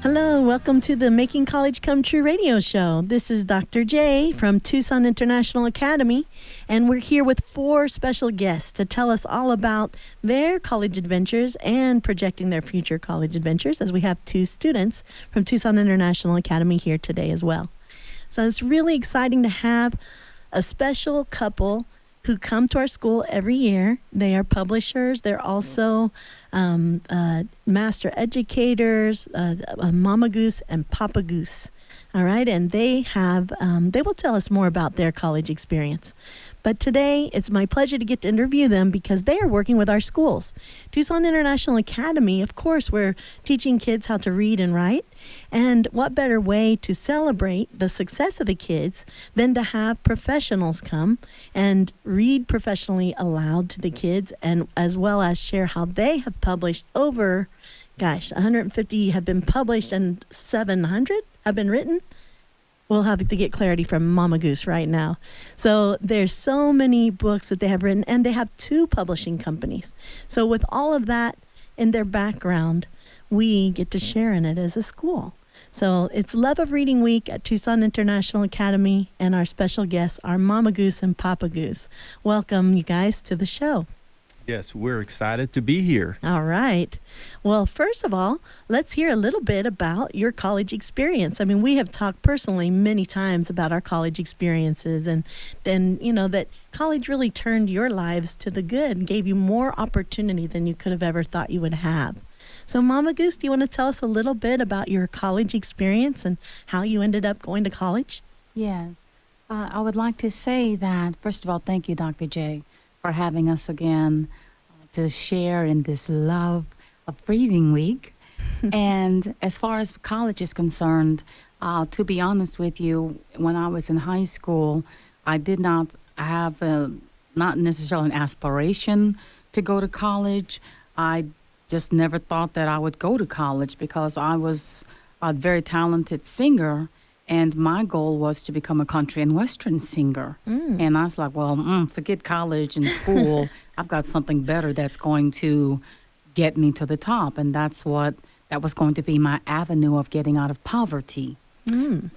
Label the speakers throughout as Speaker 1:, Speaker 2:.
Speaker 1: Hello, welcome to the Making College Come True radio show. This is Dr. J from Tucson International Academy, and we're here with 4 special guests to tell us all about their college adventures and projecting their future college adventures, as we have 2 students from Tucson International Academy here today as well. So it's really exciting to have a special couple who come to our school every year. They are publishers. They're also master educators, Mama Goose and Papa Goose. All right, and they will tell us more about their college experience. But today, it's my pleasure to get to interview them because they are working with our schools. Tucson International Academy, of course, we're teaching kids how to read and write. And what better way to celebrate the success of the kids than to have professionals come and read professionally aloud to the kids, and as well as share how they have published over, 150 have been published and 700 have been written. We'll have to get clarity from Mama Goose right now. So there's so many books that they have written, and they have 2 publishing companies. So with all of that in their background, we get to share in it as a school. So it's Love of Reading Week at Tucson International Academy, and our special guests are Mama Goose and Papa Goose. Welcome, you guys, to the show.
Speaker 2: Yes, we're excited to be here.
Speaker 1: All right. Well, first of all, let's hear a little bit about your college experience. I mean, we have talked personally many times about our college experiences, and then, that college really turned your lives to the good and gave you more opportunity than you could have ever thought you would have. So, Mama Goose, do you want to tell us a little bit about your college experience and how you ended up going to college?
Speaker 3: Yes. I would like to say that, first of all, thank you, Dr. J, for having us again to share in this Love of Reading Week. And as far as college is concerned, to be honest with you, when I was in high school, I did not have not necessarily an aspiration to go to college. I just never thought that I would go to college because I was a very talented singer, and my goal was to become a country and western singer. And I was like, well, forget college and school. I've got something better that's going to get me to the top. And that was going to be my avenue of getting out of poverty. And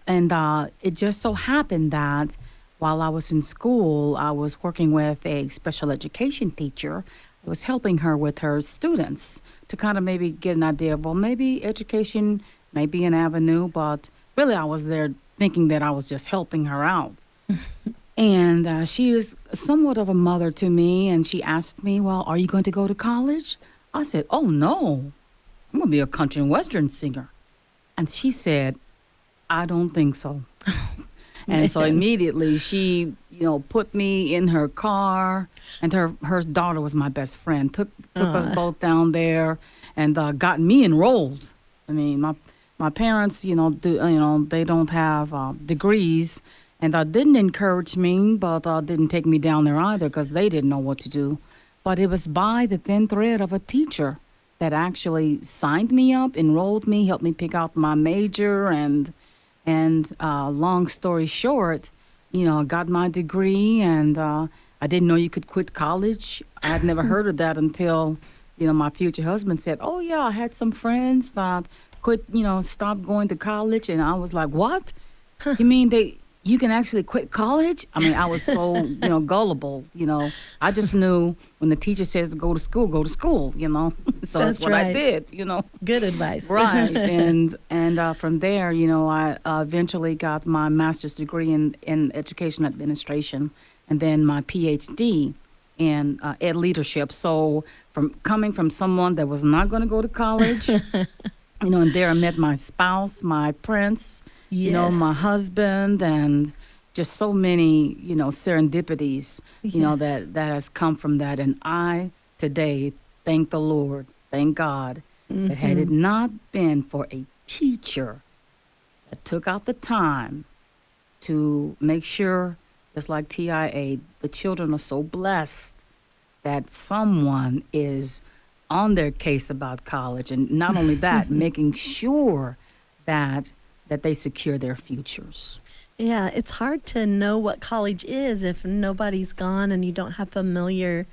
Speaker 3: it just so happened that while I was in school, I was working with a special education teacher. I was helping her with her students to kind of maybe get an idea of, well, maybe education may be an avenue, but really I was there thinking that I was just helping her out. And she was somewhat of a mother to me, and she asked me, well, are you going to go to college? I said, oh, no, I'm going to be a country and western singer. And she said, I don't think so. And so immediately she, put me in her car, and her daughter was my best friend, took us both down there and got me enrolled. I mean, my parents, they don't have degrees, and didn't encourage me, but didn't take me down there either because they didn't know what to do. But it was by the thin thread of a teacher that actually signed me up, enrolled me, helped me pick out my major, and long story short, got my degree, and I didn't know you could quit college. I had never heard of that until, my future husband said, oh, yeah, I had some friends that quit, stopped going to college. And I was like, what? You mean you can actually quit college? I mean, I was so, gullible, I just knew when the teacher says to go to school, so that's what I did,
Speaker 1: Good advice.
Speaker 3: Right. And from there, I eventually got my master's degree in education administration, and then my PhD in ed leadership. So coming from someone that was not going to go to college, and there I met my spouse, my prince,
Speaker 1: yes,
Speaker 3: my husband, and just so many, serendipities,
Speaker 1: yes,
Speaker 3: that has come from that. And I today thank the Lord, thank God, that had it not been for a teacher that took out the time to make sure, just like TIA, the children are so blessed that someone is on their case about college, and not only that, making sure that they secure their futures.
Speaker 1: Yeah, it's hard to know what college is if nobody's gone and you don't have familiar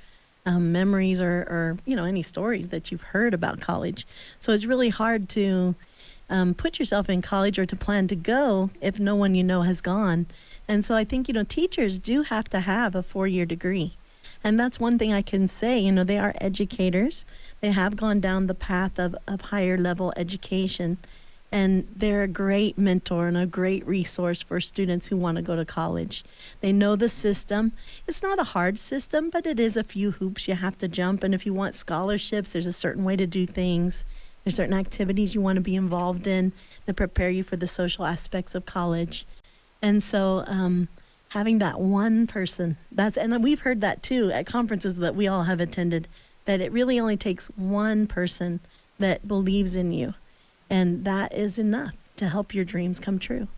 Speaker 1: memories or any stories that you've heard about college. So it's really hard to put yourself in college or to plan to go if no one you know has gone. And so I think, teachers do have to have a 4-year degree. And that's one thing I can say, they are educators. They have gone down the path of higher level education. And they're a great mentor and a great resource for students who want to go to college. They know the system. It's not a hard system, but it is a few hoops you have to jump. And if you want scholarships, there's a certain way to do things. There's certain activities you want to be involved in that prepare you for the social aspects of college. And so having that one person, and we've heard that too at conferences that we all have attended, that it really only takes one person that believes in you. And that is enough to help your dreams come true.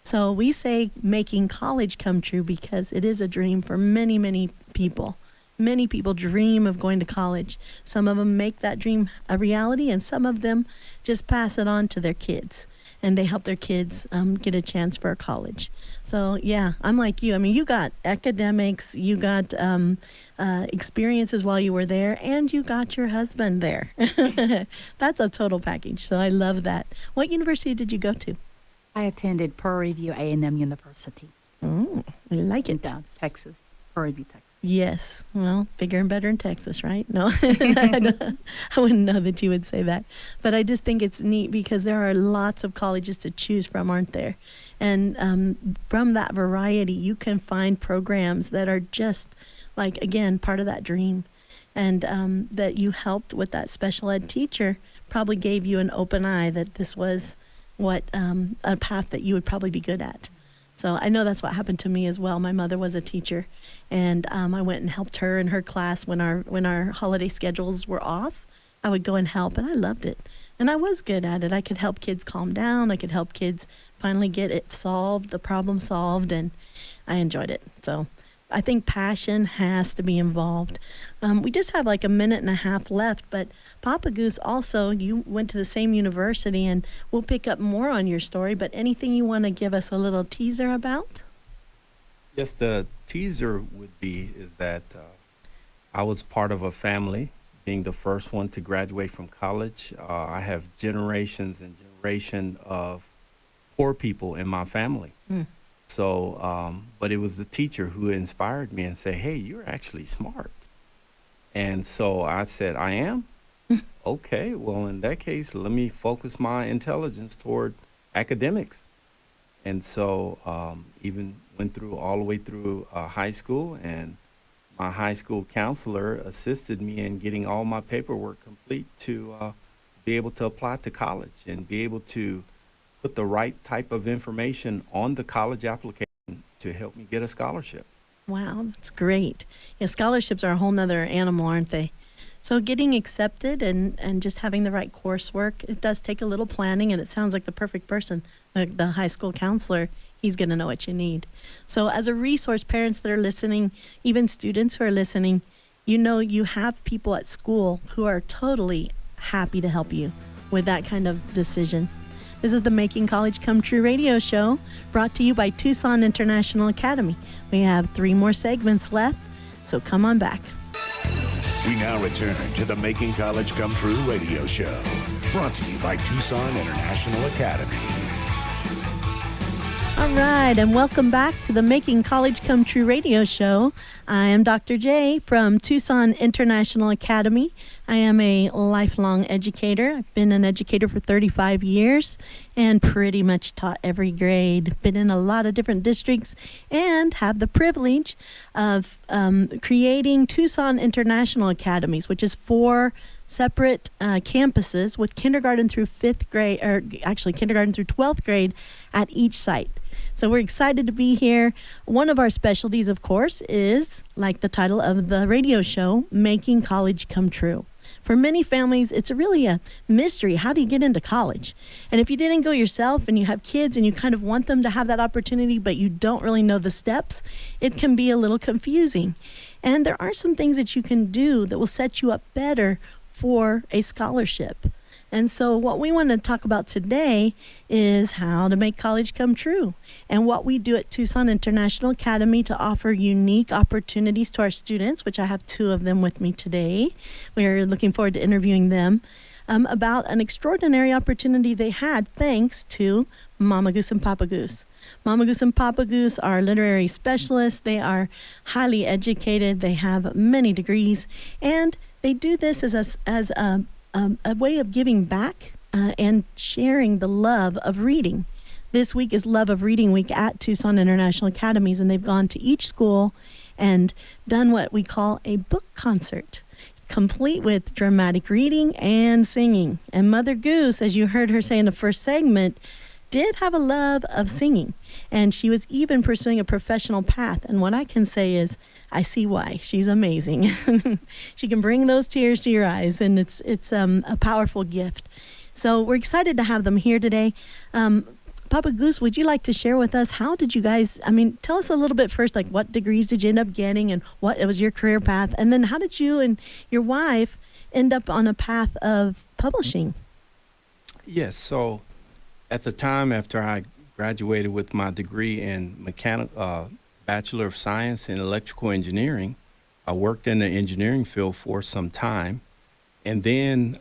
Speaker 1: So we say making college come true because it is a dream for many, many people. Many people dream of going to college. Some of them make that dream a reality, and some of them just pass it on to their kids. And they help their kids get a chance for college. So, yeah, I'm like you. I mean, you got academics, you got experiences while you were there, and you got your husband there. That's a total package. So I love that. What university did you go to?
Speaker 3: I attended Prairie View A&M University.
Speaker 1: Oh, I like it.
Speaker 3: In Texas, Prairie View, Texas.
Speaker 1: Yes. Well, bigger and better in Texas, right? No, I wouldn't know that you would say that. But I just think it's neat because there are lots of colleges to choose from, aren't there? And from that variety, you can find programs that are just like, again, part of that dream. And that you helped with that special ed teacher probably gave you an open eye that this was what a path that you would probably be good at. So I know that's what happened to me as well. My mother was a teacher, and I went and helped her in her class when our holiday schedules were off. I would go and help, and I loved it. And I was good at it. I could help kids calm down. I could help kids finally get it solved, the problem solved, and I enjoyed it. So I think passion has to be involved. We just have like a minute and a half left, but Papa Goose, also, you went to the same university, and we'll pick up more on your story, but anything you want to give us a little teaser about?
Speaker 2: Yes, the teaser would be is that I was part of a family, being the first one to graduate from college. I have generations and generation of poor people in my family.
Speaker 1: Mm.
Speaker 2: So, but it was the teacher who inspired me and said, hey, you're actually smart. And so I said, I am? Okay, well, in that case, let me focus my intelligence toward academics. And so even went through all the way through high school, and my high school counselor assisted me in getting all my paperwork complete to be able to apply to college and be able to put the right type of information on the college application to help me get a scholarship.
Speaker 1: Wow, that's great. Yeah, scholarships are a whole nother animal, aren't they? So getting accepted and just having the right coursework, it does take a little planning, and it sounds like the perfect person, like the high school counselor. He's going to know what you need. So as a resource, parents that are listening, even students who are listening, you have people at school who are totally happy to help you with that kind of decision. This is the Making College Come True radio show, brought to you by Tucson International Academy. We have 3 more segments left, so come on back.
Speaker 4: We now return to the Making College Come True radio show, brought to you by Tucson International Academy.
Speaker 1: All right, and welcome back to the Making College Come True radio show. I am Dr. J from Tucson International Academy. I am a lifelong educator. I've been an educator for 35 years and pretty much taught every grade. Been in a lot of different districts and have the privilege of creating Tucson International Academies, which is 4 separate campuses with kindergarten through 5th grade, or actually kindergarten through 12th grade at each site. So we're excited to be here. One of our specialties, of course, is, like the title of the radio show, Making College Come True. For many families, it's really a mystery. How do you get into college? And if you didn't go yourself and you have kids and you kind of want them to have that opportunity, but you don't really know the steps, it can be a little confusing. And there are some things that you can do that will set you up better for a scholarship. And so what we want to talk about today is how to make college come true and what we do at Tucson International Academy to offer unique opportunities to our students, which I have 2 of them with me today. We're looking forward to interviewing them. about an extraordinary opportunity they had thanks to Mama Goose and Papa Goose. Mama Goose and Papa Goose are literary specialists. They are highly educated. They have many degrees, and they do this as a way of giving back and sharing the love of reading. This week is Love of Reading Week at Tucson International Academies, and they've gone to each school and done what we call a book concert, complete with dramatic reading and singing. And Mother Goose, as you heard her say in the first segment, did have a love of singing, and she was even pursuing a professional path. And what I can say is, I see why. She's amazing. She can bring those tears to your eyes, and it's a powerful gift. So we're excited to have them here today. Papa Goose, would you like to share with us, how did you guys, tell us a little bit first, like what degrees did you end up getting and what was your career path? And then how did you and your wife end up on a path of publishing?
Speaker 2: Yes, so at the time after I graduated with my degree in Bachelor of Science in Electrical Engineering, I worked in the engineering field for some time. And then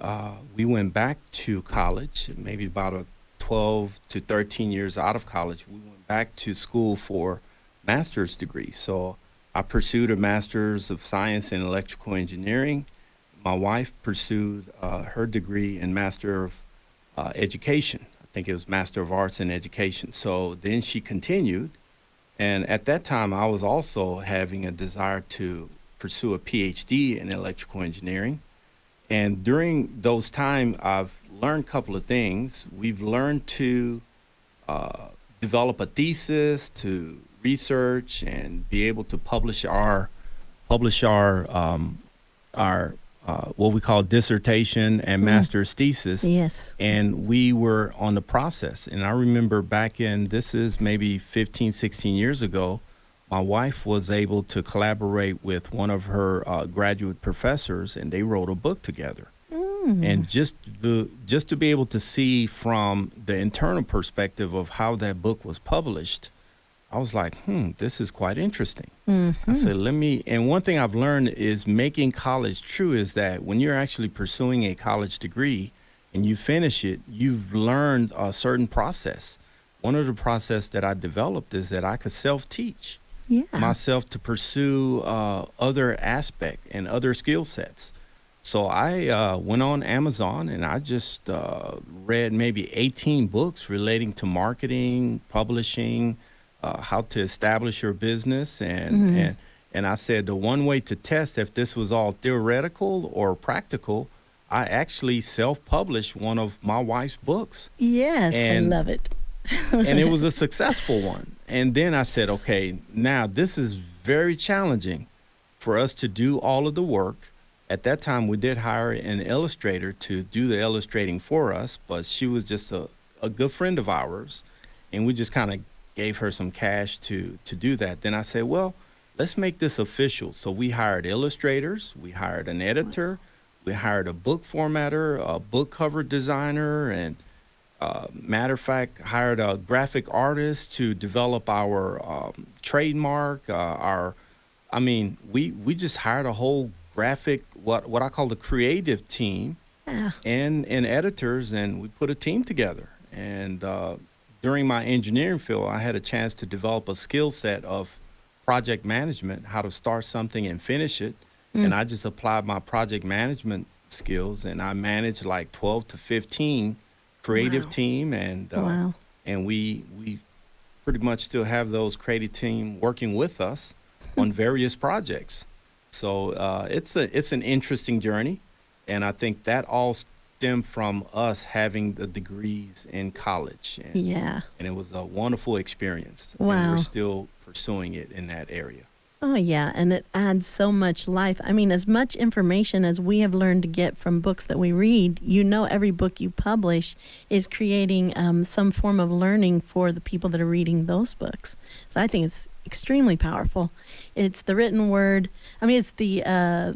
Speaker 2: we went back to college, maybe about 12 to 13 years out of college. We went back to school for master's degree. So I pursued a Master's of Science in Electrical Engineering. My wife pursued her degree in Master of Education. I think it was Master of Arts in Education. So then she continued. And at that time, I was also having a desire to pursue a PhD in electrical engineering. And during those times, I've learned a couple of things. We've learned to develop a thesis, to research, and be able to publish our what we call dissertation and master's thesis.
Speaker 1: Yes.
Speaker 2: And we were on the process. And I remember back in, this is maybe 15, 16 years ago, my wife was able to collaborate with one of her graduate professors, and they wrote a book together. And just to be able to see from the internal perspective of how that book was published, I was like, this is quite interesting. I said, and one thing I've learned is making college true is that when you're actually pursuing a college degree and you finish it, you've learned a certain process. One of the process that I developed is that I could self-teach myself to pursue other aspect and other skill sets. So I went on Amazon and I just read maybe 18 books relating to marketing, publishing, how to establish your business. And I said the one way to test if this was all theoretical or practical, I actually self-published one of my wife's books.
Speaker 1: Yes, I love it.
Speaker 2: And it was a successful one. And then I said, okay, now this is very challenging for us to do all of the work. At that time, we did hire an illustrator to do the illustrating for us, but she was just a good friend of ours, and we just kind of gave her some cash to do that. Then I said, well, let's make this official. So we hired illustrators, we hired an editor, we hired a book formatter, a book cover designer, and matter of fact, hired a graphic artist to develop our trademark. We just hired a whole graphic, what I call the creative team, and editors, and we put a team together. And during my engineering field, I had a chance to develop a skill set of project management, how to start something and finish it. And I just applied my project management skills, and I managed like 12 to 15 creative team, and we pretty much still have those creative team working with us on various projects. So it's an interesting journey, and I think that all stemmed from us having the degrees in college. And it was a wonderful experience.
Speaker 1: Wow.
Speaker 2: And we're still pursuing it in that area.
Speaker 1: Oh, yeah, and it adds so much life. As much information as we have learned to get from books that we read, every book you publish is creating some form of learning for the people that are reading those books. So I think it's extremely powerful. It's the written word. It's the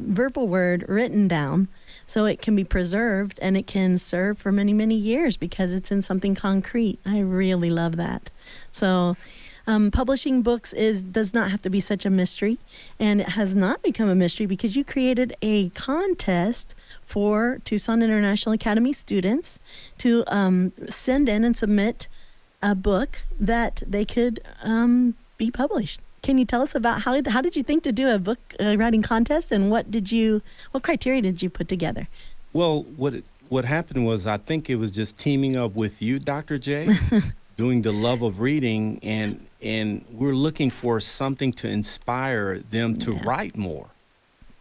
Speaker 1: verbal word written down, so it can be preserved and it can serve for many, many years because it's in something concrete. I really love that. So Publishing books does not have to be such a mystery, and it has not become a mystery because you created a contest for Tucson International Academy students to send in and submit a book that they could be published. Can you tell us about how did you think to do a book writing contest, and what criteria did you put together?
Speaker 2: Well, what happened was, I think it was just teaming up with you, Dr. J, doing the love of reading, and we're looking for something to inspire them to write more.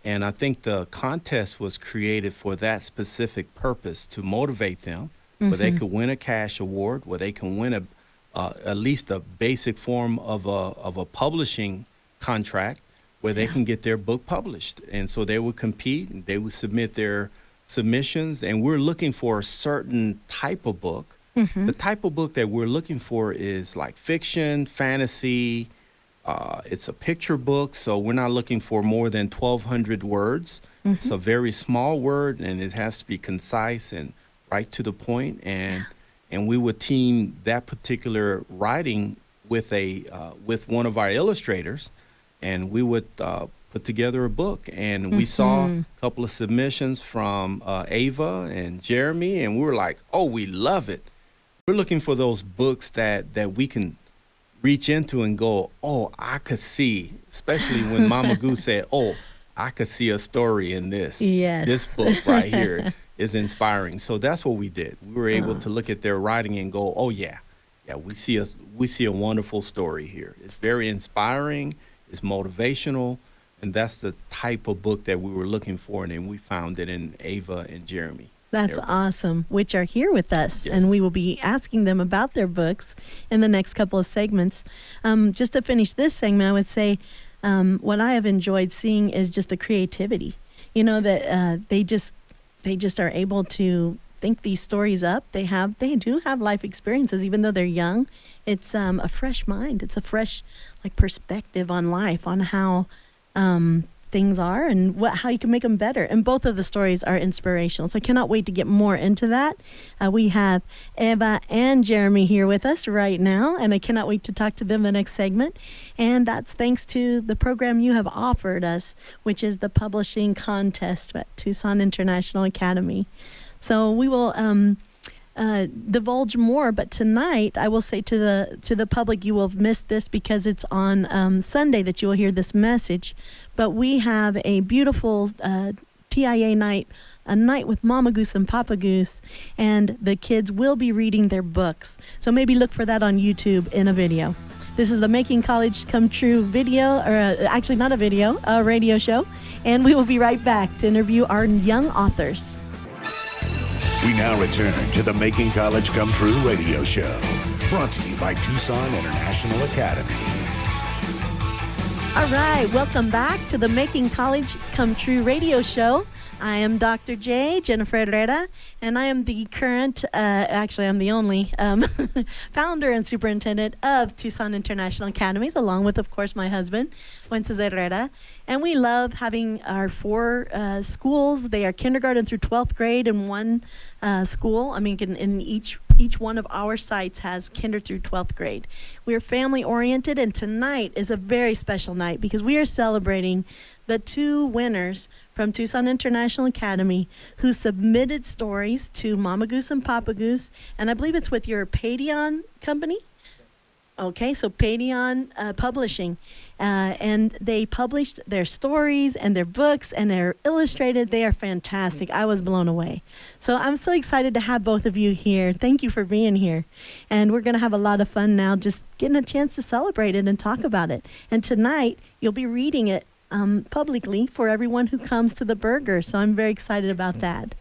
Speaker 2: And I think the contest was created for that specific purpose, to motivate them, where they could win a cash award, where they can win at least a basic form of a publishing contract, where they can get their book published. And so they would compete, and they would submit their submissions, and we're looking for a certain type of book. The type of book that we're looking for is like fiction, fantasy. It's a picture book, so we're not looking for more than 1,200 words. It's a very small word, and it has to be concise and right to the point. And we would team that particular writing with one of our illustrators, and we would put together a book. And we saw a couple of submissions from Ava and Jeremy, and we were like, oh, we love it. We're looking for those books that we can reach into and go, oh, I could see, especially when Mama Goose said, oh, I could see a story in this.
Speaker 1: Yes.
Speaker 2: This book right here is inspiring. So that's what we did. We were able to look at their writing and go, oh, yeah, we see a wonderful story here. It's very inspiring. It's motivational. And that's the type of book that we were looking for. And then we found it in Ava and Jeremy.
Speaker 1: That's awesome, which are here with us.
Speaker 2: Yes.
Speaker 1: And we will be asking them about their books in the next couple of segments. Just to finish this segment, I would say what I have enjoyed seeing is just the creativity. You know, that they just are able to think these stories up. They do have life experiences, even though they're young. It's a fresh mind. It's a fresh perspective on life, on how things are and how you can make them better. And both of the stories are inspirational. So I cannot wait to get more into that. We have Eva and Jeremy here with us right now, and I cannot wait to talk to them the next segment. And that's thanks to the program you have offered us, which is the publishing contest at Tucson International Academy. So we will divulge more, but tonight I will say to the public, you will have missed this because it's on Sunday that you will hear this message, but we have a beautiful TIA night, a night with Mama Goose and Papa Goose, and the kids will be reading their books, so maybe look for that on YouTube in a video. This is the Making College Come True video, or actually not a video, a radio show, and we will be right back to interview our young authors.
Speaker 4: We now return to the Making College Come True radio show, brought to you by Tucson International Academy.
Speaker 1: All right, welcome back to the Making College Come True radio show. I am Dr. J, Jennifer Herrera, and I am the current, actually I'm the only founder and superintendent of Tucson International Academies, along with, of course, my husband, Wences Herrera. And we love having our 4 schools. They are kindergarten through 12th grade in one school. I mean, in each one of our sites has kinder through 12th grade. We are family oriented, and tonight is a very special night because we are celebrating the 2 winners from Tucson International Academy who submitted stories to Mama Goose and Papa Goose, and I believe it's with your Padion company. Okay, so Padion Publishing, and they published their stories and their books, and they're illustrated. They are fantastic. I was blown away. So I'm so excited to have both of you here. Thank you for being here. And we're going to have a lot of fun now just getting a chance to celebrate it and talk about it. And tonight, you'll be reading it publicly for everyone who comes to the burger. So I'm very excited about that.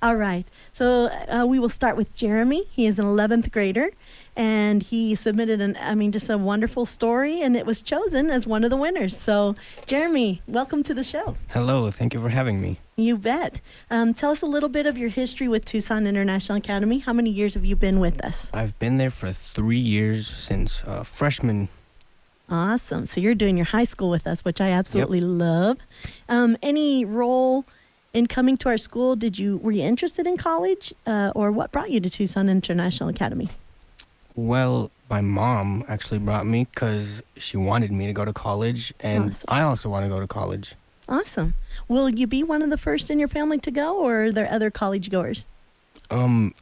Speaker 1: All right. So we will start with Jeremy. He is an 11th grader, and he submitted just a wonderful story, and it was chosen as one of the winners. So, Jeremy, welcome to the show.
Speaker 5: Hello. Thank you for having me.
Speaker 1: You bet. Tell us a little bit of your history with Tucson International Academy. How many years have you been with us?
Speaker 5: I've been there for 3 years since freshman.
Speaker 1: Awesome. So you're doing your high school with us, which I absolutely love. Any role in coming to our school? Were you interested in college, or what brought you to Tucson International Academy?
Speaker 5: Well, my mom actually brought me because she wanted me to go to college, and
Speaker 1: Awesome.
Speaker 5: I also want to go to college.
Speaker 1: Awesome. Will you be one of the first in your family to go, or are there other college goers?
Speaker 5: I'm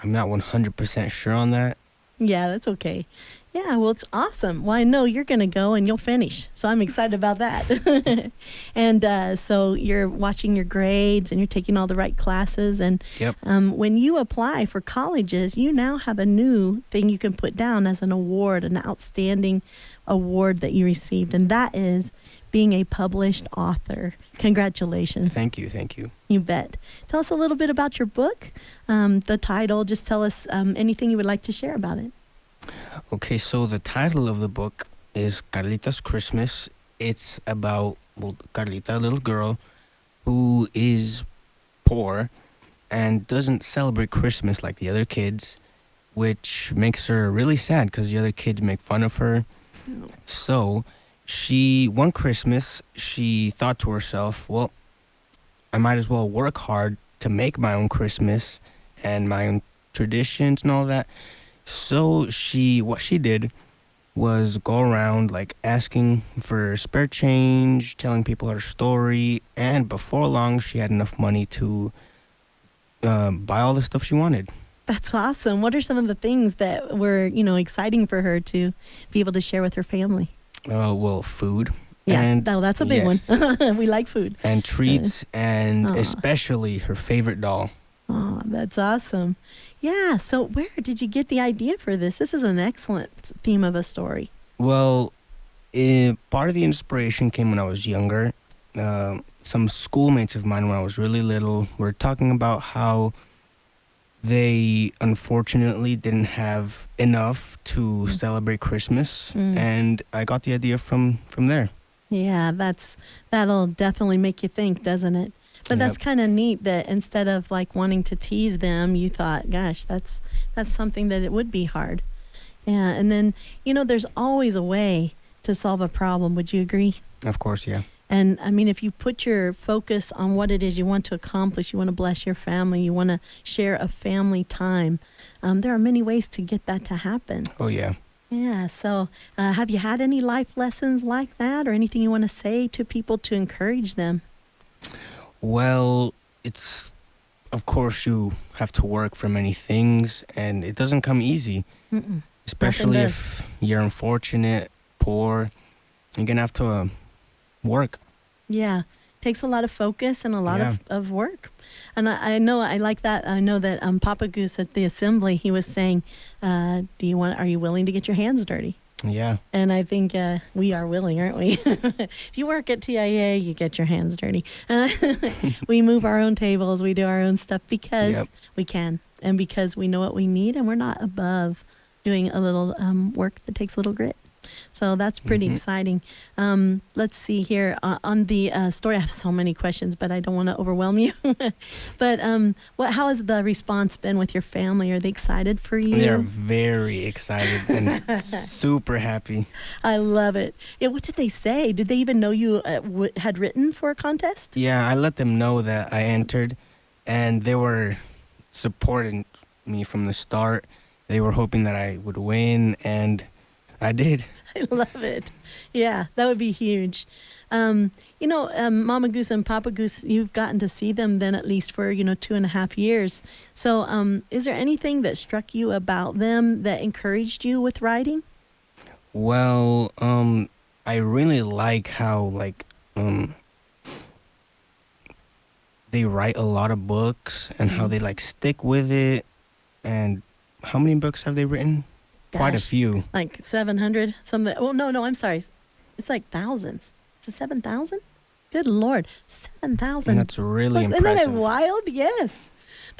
Speaker 5: not 100% sure on that.
Speaker 1: Yeah, that's okay. Yeah, well, it's awesome. Well, I know you're going to go and you'll finish. So I'm excited about that. And so you're watching your grades and you're taking all the right classes. And
Speaker 5: Yep.
Speaker 1: when you apply for colleges, you now have a new thing you can put down as an award, an outstanding award that you received. And that is being a published author. Congratulations.
Speaker 5: Thank you. Thank you.
Speaker 1: You bet. Tell us a little bit about your book, the title. Just tell us anything you would like to share about it.
Speaker 5: Okay, so the title of the book is Carlita's Christmas. It's about, well, Carlita, a little girl who is poor and doesn't celebrate Christmas like the other kids, which makes her really sad because the other kids make fun of her. So one Christmas, she thought to herself, well, I might as well work hard to make my own Christmas and my own traditions and all that. So what she did was go around like asking for spare change, telling people her story, and before long she had enough money to buy all the stuff she wanted.
Speaker 1: That's awesome. What are some of the things that were, exciting for her to be able to share with her family?
Speaker 5: Well, food.
Speaker 1: Yeah,
Speaker 5: And
Speaker 1: that's a big
Speaker 5: yes,
Speaker 1: one. We like food.
Speaker 5: and treats, and
Speaker 1: Aw.
Speaker 5: especially her favorite doll.
Speaker 1: Oh, that's awesome. Yeah, so where did you get the idea for this? This is an excellent theme of a story.
Speaker 5: Well, part of the inspiration came when I was younger. Some schoolmates of mine when I was really little were talking about how they unfortunately didn't have enough to celebrate Christmas, and I got the idea from there.
Speaker 1: Yeah, that'll definitely make you think, doesn't it? But that's
Speaker 5: Yep.
Speaker 1: kind of neat that instead of like wanting to tease them, you thought, gosh, that's something that it would be hard. Yeah, and then, there's always a way to solve a problem. Would you agree?
Speaker 5: Of course, yeah.
Speaker 1: And I mean, if you put your focus on what it is you want to accomplish, you want to bless your family, you want to share a family time, there are many ways to get that to happen.
Speaker 5: Oh, yeah.
Speaker 1: Yeah. So have you had any life lessons like that, or anything you want to say to people to encourage them?
Speaker 5: Well, of course, you have to work for many things, and it doesn't come easy,
Speaker 1: Mm-mm.
Speaker 5: especially
Speaker 1: Nothing
Speaker 5: if you're unfortunate, poor. You're going to have to work.
Speaker 1: Yeah. Takes a lot of focus and a lot
Speaker 5: Yeah.
Speaker 1: of work. And I know I like that. I know that Papa Goose at the assembly, he was saying, are you willing to get your hands dirty?
Speaker 5: Yeah.
Speaker 1: And I think we are willing, aren't we? If you work at TIA, you get your hands dirty. We move our own tables. We do our own stuff because
Speaker 5: Yep.
Speaker 1: we can and because we know what we need, and we're not above doing a little work that takes a little grit. So that's pretty exciting. Let's see here. On the story, I have so many questions, but I don't want to overwhelm you. But how has the response been with your family? Are they excited for you?
Speaker 5: They're very excited and super happy.
Speaker 1: I love it. Yeah, what did they say? Did they even know you had written for a contest?
Speaker 5: Yeah, I let them know that I entered, and they were supporting me from the start. They were hoping that I would win, and I did.
Speaker 1: I love it. Yeah, that would be huge. Mama Goose and Papa Goose, you've gotten to see them then at least for, 2.5 years. So is there anything that struck you about them that encouraged you with writing?
Speaker 5: Well, I really like how, they write a lot of books and how they, stick with it. And how many books have they written? Quite a
Speaker 1: Gosh.
Speaker 5: few.
Speaker 1: Like 700? Something. Oh, no, I'm sorry. It's like thousands. Is it 7,000? Good Lord. 7,000.
Speaker 5: And that's really
Speaker 1: Isn't that
Speaker 5: impressive.
Speaker 1: wild? Yes.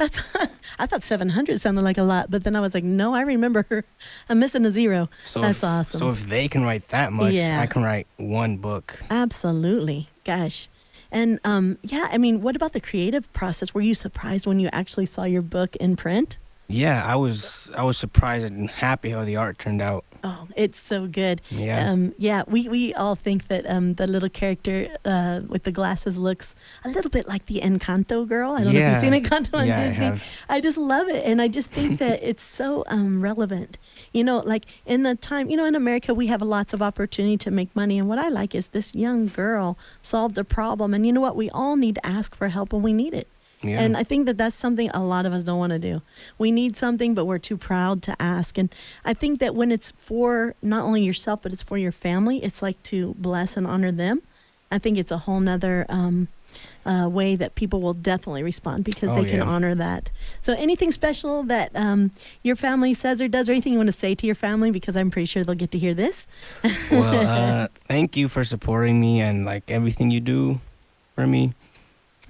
Speaker 1: I thought 700 sounded like a lot, but then I was like, no, I remember. I'm missing a zero. That's awesome.
Speaker 5: So if they can write that much,
Speaker 1: Yeah.
Speaker 5: I can write one book.
Speaker 1: Absolutely. Gosh. And what about the creative process? Were you surprised when you actually saw your book in print?
Speaker 5: Yeah, I was surprised and happy how the art turned out.
Speaker 1: Oh, it's so good.
Speaker 5: Yeah.
Speaker 1: Yeah, we all think that the little character with the glasses looks a little bit like the Encanto girl. I don't know if you've seen
Speaker 5: Yeah.
Speaker 1: Encanto on
Speaker 5: Yeah, I
Speaker 1: Disney.
Speaker 5: have.
Speaker 1: I just love it. And I just think that it's so relevant. You know, like in the time, you know, in America, we have lots of opportunity to make money. And what I like is this young girl solved a problem. And you know what? We all need to ask for help when we need it.
Speaker 5: Yeah.
Speaker 1: And I think that that's something a lot of us don't want to do. We need something, but we're too proud to ask. And I think that when it's for not only yourself, but it's for your family, it's like to bless and honor them. I think it's a whole nother way that people will definitely respond because
Speaker 5: Oh,
Speaker 1: they can
Speaker 5: yeah.
Speaker 1: honor that. So anything special that your family says or does, or anything you want to say to your family, because I'm pretty sure they'll get to hear this.
Speaker 5: Well, thank you for supporting me and like everything you do for me.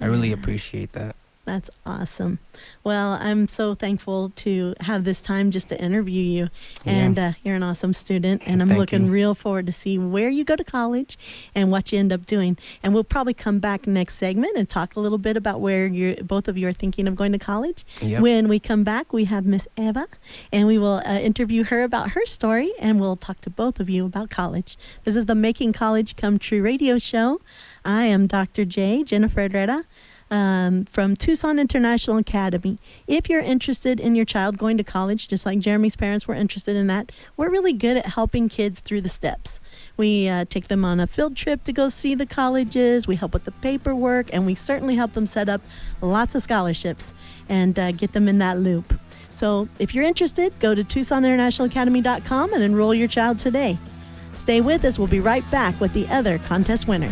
Speaker 5: I really
Speaker 1: Yeah.
Speaker 5: appreciate that.
Speaker 1: That's awesome. Well, I'm so thankful to have this time just to interview you. And you're an awesome student. And I'm
Speaker 5: Thank
Speaker 1: looking
Speaker 5: you.
Speaker 1: real forward to see where you go to college and what you end up doing. And we'll probably come back next segment and talk a little bit about where both of you are thinking of going to college.
Speaker 5: Yep.
Speaker 1: When we come back, we have Miss Eva, and we will interview her about her story, and we'll talk to both of you about college. This is the Making College Come True radio show. I am Dr. J, Jennifer Herrera, from Tucson International Academy. If you're interested in your child going to college, just like Jeremy's parents were interested in that, we're really good at helping kids through the steps. We take them on a field trip to go see the colleges. We help with the paperwork, and we certainly help them set up lots of scholarships and get them in that loop. So if you're interested, go to TucsonInternationalAcademy.com and enroll your child today. Stay with us. We'll be right back with the other contest winner.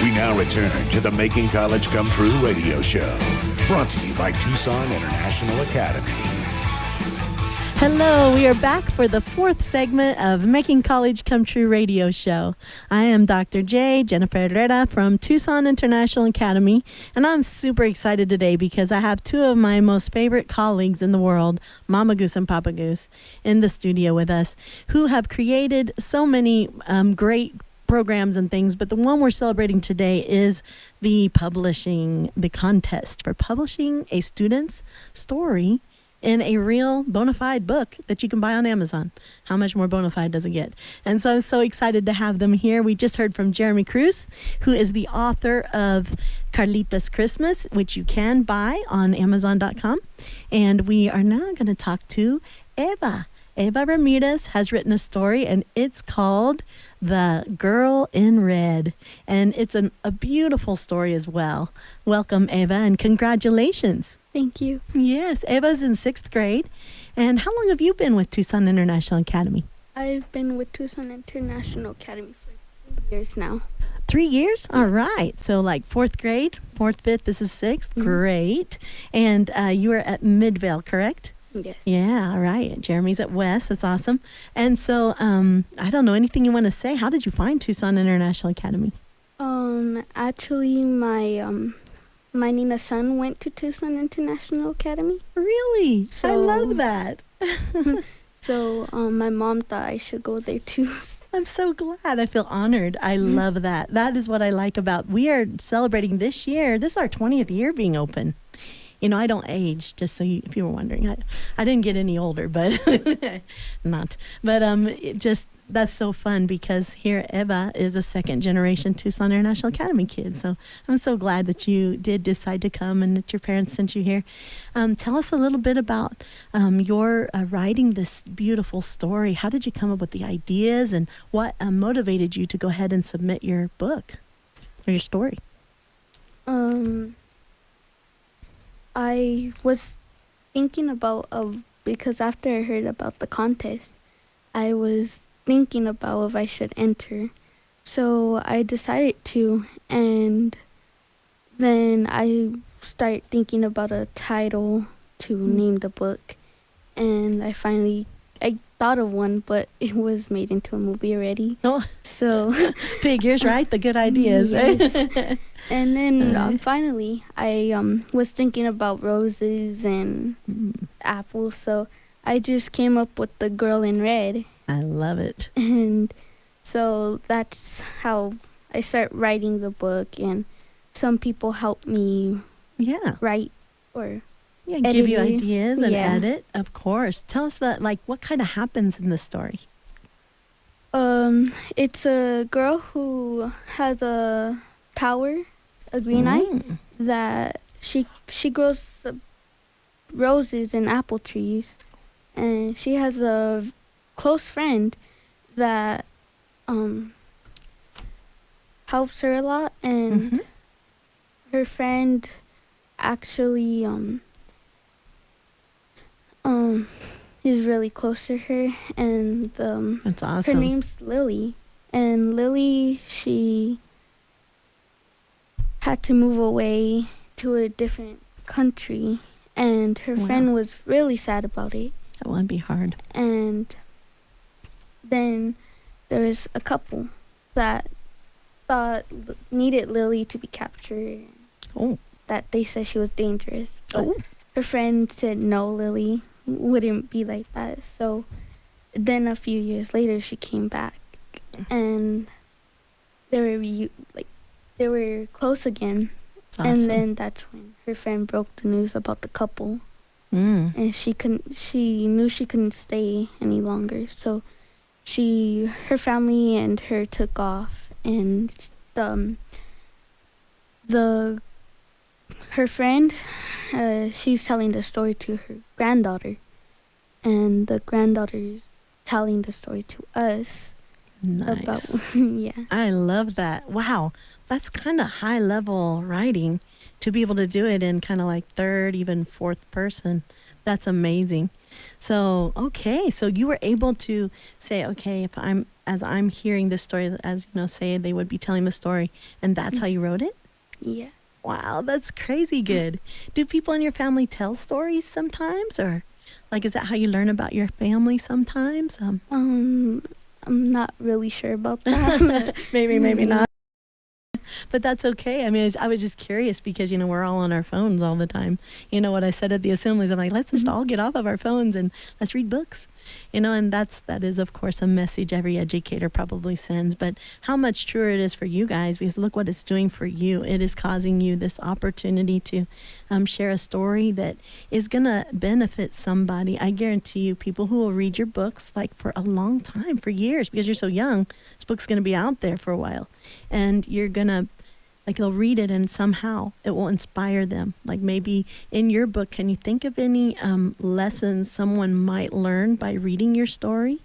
Speaker 4: We now return to the Making College Come True radio show, brought to you by Tucson International Academy.
Speaker 1: Hello, we are back for the fourth segment of Making College Come True radio show. I am Dr. J, Jennifer Herrera from Tucson International Academy, and I'm super excited today because I have two of my most favorite colleagues in the world, Mama Goose and Papa Goose, in the studio with us, who have created so many great programs and things, but the one we're celebrating today is the contest for publishing a student's story in a real bona fide book that you can buy on Amazon. How much more bona fide does it get? And so I'm so excited to have them here. We just heard from Jeremy Cruz, who is the author of Carlita's Christmas, which you can buy on Amazon.com. And we are now going to talk to Eva. Eva Ramirez has written a story, and it's called The Girl in Red. And it's a beautiful story as well. Welcome, Eva, and congratulations.
Speaker 6: Thank you.
Speaker 1: Yes, Eva's in 6th grade. And how long have you been with Tucson International Academy?
Speaker 6: I've been with Tucson International Academy for 3 years now.
Speaker 1: 3 years? All right. So like 4th grade, 4th, 5th, this is 6th.
Speaker 6: Mhm.
Speaker 1: Great. And you are at Midvale, correct?
Speaker 6: Yes.
Speaker 1: Yeah, all right. Jeremy's at West. That's awesome. And so I don't know, anything you want to say? How did you find Tucson International Academy?
Speaker 6: Actually, my Nina's son went to Tucson International Academy.
Speaker 1: Really? I
Speaker 6: So-
Speaker 1: love that.
Speaker 6: So, my mom thought I should go there too.
Speaker 1: I'm so glad. I feel honored. I love that. That is what I like about, we are celebrating this year. This is our 20th year being open. You know, I don't age, just so if you were wondering. I didn't get any older, but not. But it just, that's so fun because here Eva is a second generation Tucson International Academy kid. So I'm so glad that you did decide to come and that your parents sent you here. Tell us a little bit about your writing this beautiful story. How did you come up with the ideas, and what motivated you to go ahead and submit your book or your story?
Speaker 6: I was thinking about, because after I heard about the contest, I was thinking about if I should enter. So I decided to, and then I started thinking about a title to name the book, and I thought of one, but it was made into a movie already.
Speaker 1: Oh,
Speaker 6: So
Speaker 1: figures, right? The good ideas.
Speaker 6: Yes. And then
Speaker 1: Alright.
Speaker 6: finally, I was thinking about roses and apples, so I just came up with The Girl in Red.
Speaker 1: I love it.
Speaker 6: And so that's how I start writing the book, and some people help me
Speaker 1: Yeah.
Speaker 6: write or
Speaker 1: Yeah, give you
Speaker 6: editing.
Speaker 1: ideas and
Speaker 6: Yeah.
Speaker 1: edit, of course. Tell us that, like, what kind of happens in the story?
Speaker 6: It's a girl who has a power, a green eye,
Speaker 1: Mm.
Speaker 6: that she grows roses and apple trees, and she has a close friend that um helps her a lot, and
Speaker 1: Mhm.
Speaker 6: her friend actually um is really close to her, and
Speaker 1: That's
Speaker 6: her
Speaker 1: awesome.
Speaker 6: name's Lily, and Lily, she had to move away to a different country, and her
Speaker 1: Wow.
Speaker 6: friend was really sad about it.
Speaker 1: That would be hard.
Speaker 6: And then there was a couple that needed Lily to be captured,
Speaker 1: Oh.
Speaker 6: that they said she was dangerous, but
Speaker 1: Oh.
Speaker 6: her friend said no, Lily wouldn't be like that. So then a few years later she came back, and they were they were close again.
Speaker 1: That's awesome.
Speaker 6: And then that's when her friend broke the news about the couple,
Speaker 1: Mm.
Speaker 6: and she knew she couldn't stay any longer. So her family and her took off, and the her friend, she's telling the story to her granddaughter, and the granddaughter is telling the story to us about
Speaker 1: Nice.
Speaker 6: yeah.
Speaker 1: I love that. Wow. That's kind of high level writing to be able to do it in kind of like third, even fourth person. That's amazing. So, okay. So you were able to say, okay, as I'm hearing this story, as you know, say they would be telling the story, and that's how you wrote it?
Speaker 6: Yeah.
Speaker 1: Wow, that's crazy good. Do people in your family tell stories sometimes, or like is that how you learn about your family sometimes?
Speaker 6: I'm not really sure about that.
Speaker 1: Maybe not. But that's okay. I mean, I was just curious because, you know, we're all on our phones all the time. You know what I said at the assemblies? I'm like, let's just all get off of our phones and let's read books. You know, and that is, of course, a message every educator probably sends. But how much truer it is for you guys, because look what it's doing for you. It is causing you this opportunity to share a story that is going to benefit somebody. I guarantee you, people who will read your books like for a long time, for years, because you're so young, this book's going to be out there for a while. And you're going to like they'll read it and somehow it will inspire them. Like maybe in your book, can you think of any lessons someone might learn by reading your story?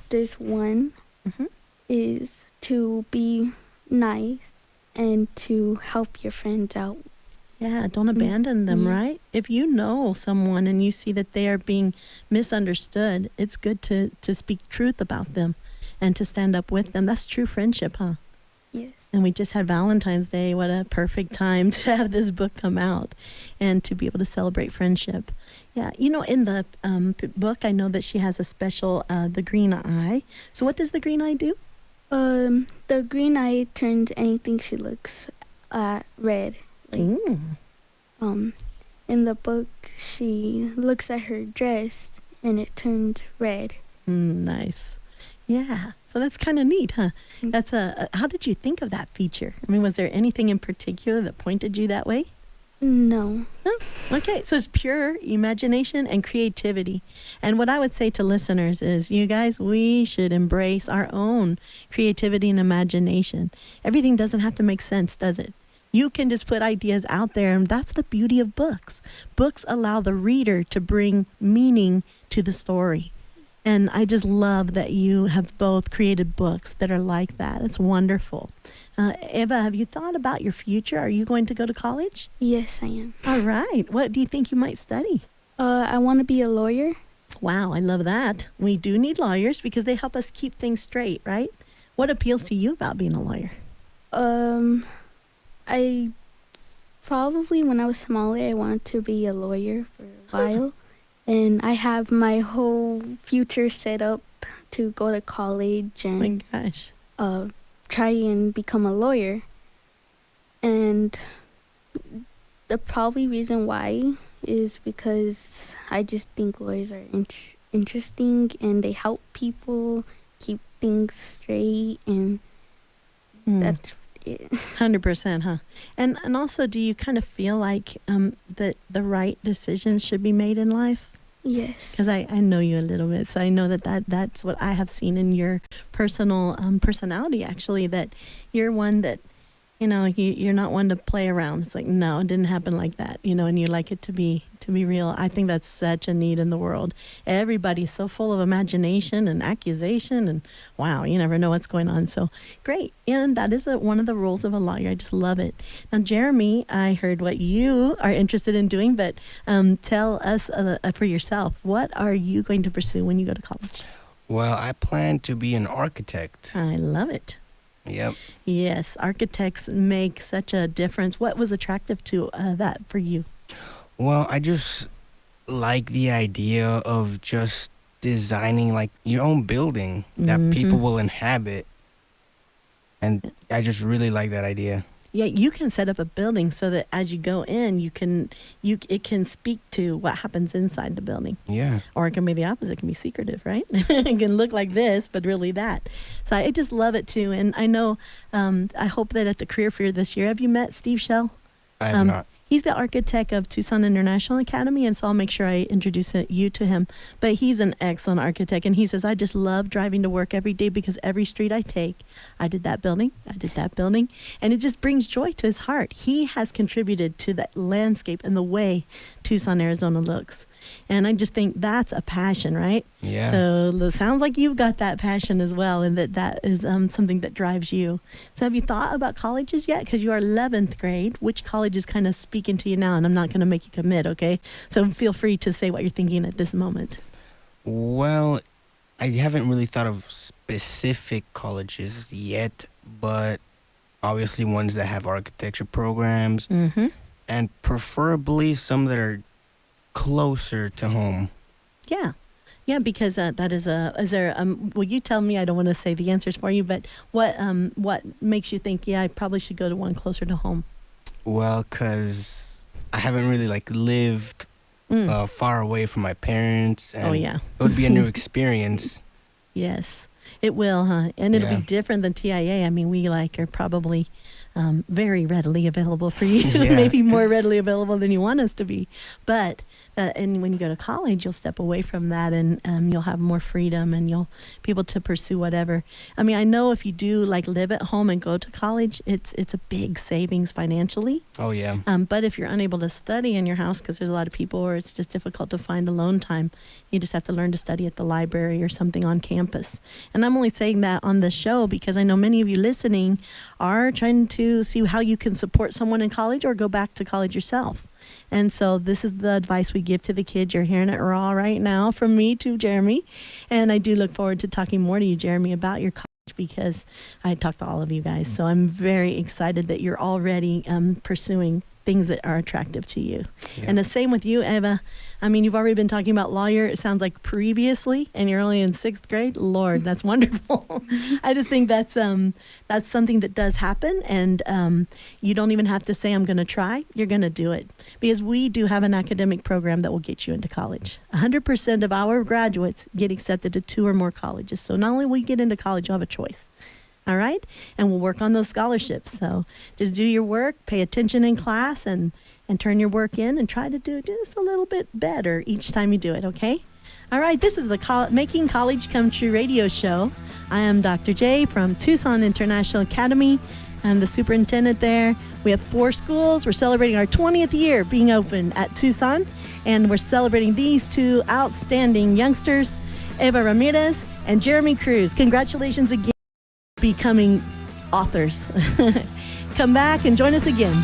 Speaker 6: There's one
Speaker 1: Mhm.
Speaker 6: is to be nice and to help your friends out.
Speaker 1: Yeah, don't abandon them,
Speaker 6: Yeah.
Speaker 1: right? If you know someone and you see that they are being misunderstood, it's good to speak truth about them and to stand up with them. That's true friendship, huh?
Speaker 6: Yes.
Speaker 1: And we just had Valentine's Day. What a perfect time to have this book come out and to be able to celebrate friendship. Yeah, you know, in the book, I know that she has a special, the green eye. So what does the green eye do?
Speaker 6: The green eye turns anything she looks at red. Like,
Speaker 1: Mm.
Speaker 6: in the book, she looks at her dress and it turns red.
Speaker 1: Nice. Yeah. So that's kind of neat, huh?
Speaker 6: Mm.
Speaker 1: That's how did you think of that feature? I mean, was there anything in particular that pointed you that way?
Speaker 6: No.
Speaker 1: Oh, okay. So it's pure imagination and creativity. And what I would say to listeners is, you guys, we should embrace our own creativity and imagination. Everything doesn't have to make sense, does it? You can just put ideas out there, and that's the beauty of books. Books allow the reader to bring meaning to the story. And I just love that you have both created books that are like that. It's wonderful. Eva, have you thought about your future? Are you going to go to college?
Speaker 6: Yes, I am.
Speaker 1: All right. What do you think you might study?
Speaker 6: I want to be a lawyer.
Speaker 1: Wow, I love that. We do need lawyers because they help us keep things straight, right? What appeals to you about being a lawyer?
Speaker 6: I probably, when I was smaller, I wanted to be a lawyer for a while. And I have my whole future set up to go to college
Speaker 1: Oh my
Speaker 6: and
Speaker 1: gosh.
Speaker 6: try and become a lawyer. And the probably reason why is because I just think lawyers are interesting, and they help people keep things straight, and
Speaker 1: Hmm.
Speaker 6: that's it.
Speaker 1: 100%, huh? And also, do you kind of feel like that the right decisions should be made in life?
Speaker 6: Yes.
Speaker 1: Because I know you a little bit, so I know that's what I have seen in your personal personality, actually, that you're one that, you're not one to play around. It's like, no, it didn't happen like that, and you like it to be real. I think that's such a need in the world. Everybody's so full of imagination and accusation, and wow, you never know what's going on. So great. And that is one of the roles of a lawyer. I just love it. Now, Jeremy, I heard what you are interested in doing, but tell us for yourself, what are you going to pursue when you go to college?
Speaker 5: Well, I plan to be an architect.
Speaker 1: I love it.
Speaker 5: Yep.
Speaker 1: Yes, architects make such a difference. What was attractive to that for you?
Speaker 5: Well, I just like the idea of just designing like your own building that people will inhabit. And I just really like that idea.
Speaker 1: Yeah, you can set up a building so that as you go in, it can speak to what happens inside the building.
Speaker 5: Yeah.
Speaker 1: Or it can be the opposite. It can be secretive, right? It can look like this, but really that. So I just love it too. And I know, I hope that at the career fair this year, have you met Steve Shell?
Speaker 5: I have not.
Speaker 1: He's the architect of Tucson International Academy, and so I'll make sure I introduce you to him. But he's an excellent architect, and he says, I just love driving to work every day because every street I take, I did that building, and it just brings joy to his heart. He has contributed to that landscape and the way Tucson, Arizona looks. And I just think that's a passion, right?
Speaker 5: Yeah.
Speaker 1: So it sounds like you've got that passion as well, and that is something that drives you. So have you thought about colleges yet? Because you are 11th grade. Which college is kind of speaking to you now? And I'm not going to make you commit, okay? So feel free to say what you're thinking at this moment.
Speaker 5: Well, I haven't really thought of specific colleges yet, but obviously ones that have architecture programs, and preferably some that are closer to home.
Speaker 1: Yeah, because that is well, you tell me. I don't want to say the answers for you, but what makes you think, yeah, I probably should go to one closer to home?
Speaker 5: Well, because I haven't really lived far away from my parents, and
Speaker 1: yeah,
Speaker 5: it would be a new experience.
Speaker 1: Yes, it will, huh? And it'll
Speaker 5: Yeah.
Speaker 1: be different than TIA. I mean, we are probably very readily available for you,
Speaker 5: Yeah.
Speaker 1: maybe more readily available than you want us to be. But and when you go to college, you'll step away from that, and you'll have more freedom, and you'll be able to pursue whatever. I mean, I know if you do live at home and go to college, it's a big savings financially.
Speaker 5: Oh, yeah.
Speaker 1: But if you're unable to study in your house because there's a lot of people, or it's just difficult to find alone time, you just have to learn to study at the library or something on campus. And I'm only saying that on the show because I know many of you listening are trying to see how you can support someone in college or go back to college yourself. And so this is the advice we give to the kids. You're hearing it raw right now from me to Jeremy. And I do look forward to talking more to you, Jeremy, about your college, because I talked to all of you guys. So I'm very excited that you're already pursuing things that are attractive to you.
Speaker 5: Yeah.
Speaker 1: And the same with you, Eva. I mean, you've already been talking about lawyer, it sounds like previously, and you're only in 6th grade. Lord, that's wonderful. I just think that's something that does happen, and you don't even have to say, I'm going to try. You're going to do it. Because we do have an academic program that will get you into college. 100% of our graduates get accepted to 2 or more colleges. So not only will you get into college, you'll have a choice. All right? And we'll work on those scholarships. So just do your work, pay attention in class, and turn your work in, and try to do it just a little bit better each time you do it, okay? All right, this is the Making College Come True radio show. I am Dr. J from Tucson International Academy. I'm the superintendent there. We have 4 schools. We're celebrating our 20th year being open at Tucson, and we're celebrating these 2 outstanding youngsters, Eva Ramirez and Jeremy Cruz. Congratulations again. Becoming authors. Come back and join us again.